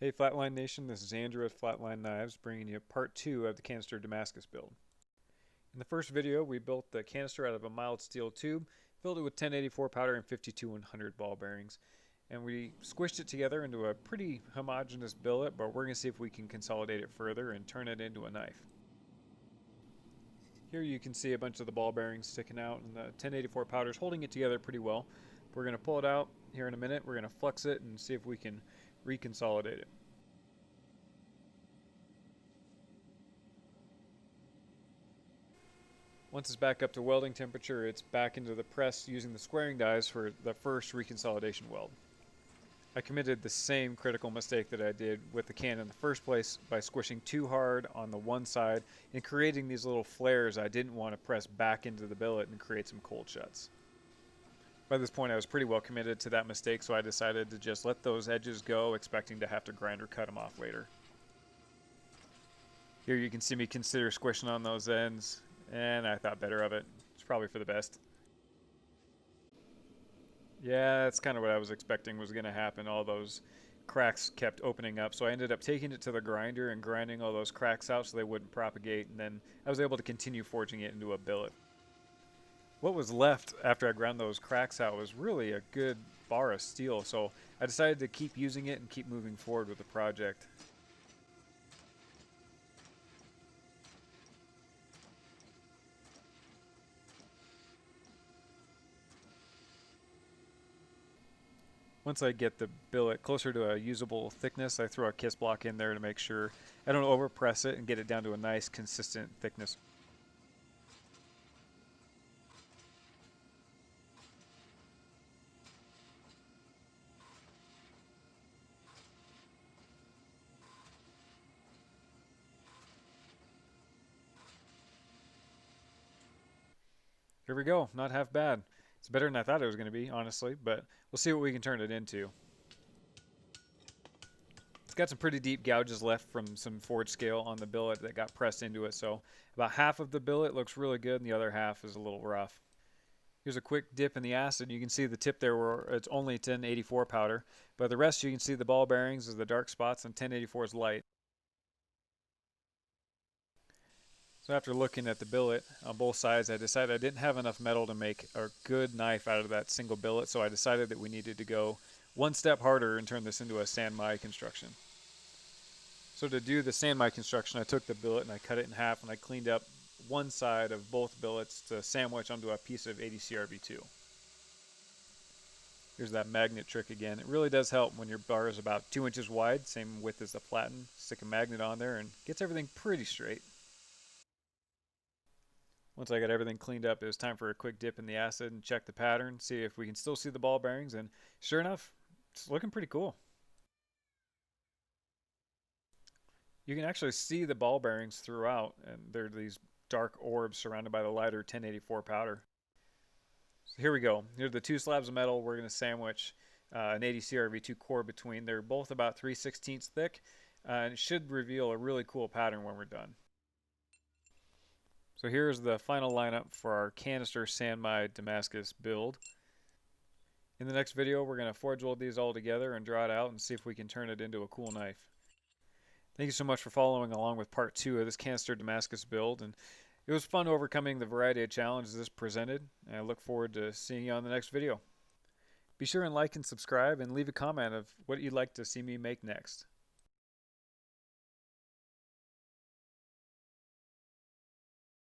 Hey Flatline Nation, this is Andrew with Flatline Knives bringing you part 2 of the Canister Damascus build. In the first video we built the canister out of a mild steel tube, filled it with 1084 powder and 52-100 ball bearings, and we squished it together into a pretty homogeneous billet, but we're going to see if we can consolidate it further and turn it into a knife. Here you can see a bunch of the ball bearings sticking out and the 1084 powder is holding it together pretty well. We're going to pull it out here in a minute, we're going to flux it and see if we can reconsolidate it. Once it's back up to welding temperature, it's back into the press using the squaring dies for the first reconsolidation weld. I committed the same critical mistake that I did with the can in the first place by squishing too hard on the one side and creating these little flares I didn't want to press back into the billet and create some cold shuts. By this point I was pretty well committed to that mistake, so I decided to just let those edges go, expecting to have to grind or cut them off later. Here you can see me consider squishing on those ends, and I thought better of it. It's probably for the best. Yeah, that's kind of what I was expecting was going to happen. All those cracks kept opening up, so I ended up taking it to the grinder and grinding all those cracks out so they wouldn't propagate, and then I was able to continue forging it into a billet. What was left after I ground those cracks out was really a good bar of steel, so I decided to keep using it and keep moving forward with the project. Once I get the billet closer to a usable thickness, I throw a kiss block in there to make sure I don't overpress it and get it down to a nice consistent thickness. Here we go, not half bad. It's better than I thought it was going to be, honestly, but we'll see what we can turn it into. It's got some pretty deep gouges left from some forge scale on the billet that got pressed into it, so about half of the billet looks really good and the other half is a little rough. Here's a quick dip in the acid. You can see the tip there where it's only 1084 powder, but the rest you can see the ball bearings is the dark spots and 1084 is light. So after looking at the billet on both sides, I decided I didn't have enough metal to make a good knife out of that single billet, so I decided that we needed to go one step harder and turn this into a SAN-MAI construction. So to do the SAN-MAI construction, I took the billet and I cut it in half and I cleaned up one side of both billets to sandwich onto a piece of 80 CRV2. Here's that magnet trick again. It really does help when your bar is about 2 inches wide, same width as the platen. Stick a magnet on there and gets everything pretty straight. Once I got everything cleaned up, it was time for a quick dip in the acid and check the pattern, see if we can still see the ball bearings, and sure enough, it's looking pretty cool. You can actually see the ball bearings throughout, and they're these dark orbs surrounded by the lighter 1084 powder. So here we go. Here are the two slabs of metal. We're going to sandwich an 80 CRV2 core between. They're both about 3/16 thick, and it should reveal a really cool pattern when we're done. So here's the final lineup for our canister SAN-MAI Damascus build. In the next video, we're going to forge weld these all together and draw it out and see if we can turn it into a cool knife. Thank you so much for following along with part 2 of this canister Damascus build, and it was fun overcoming the variety of challenges this presented, and I look forward to seeing you on the next video. Be sure and like and subscribe and leave a comment of what you'd like to see me make next.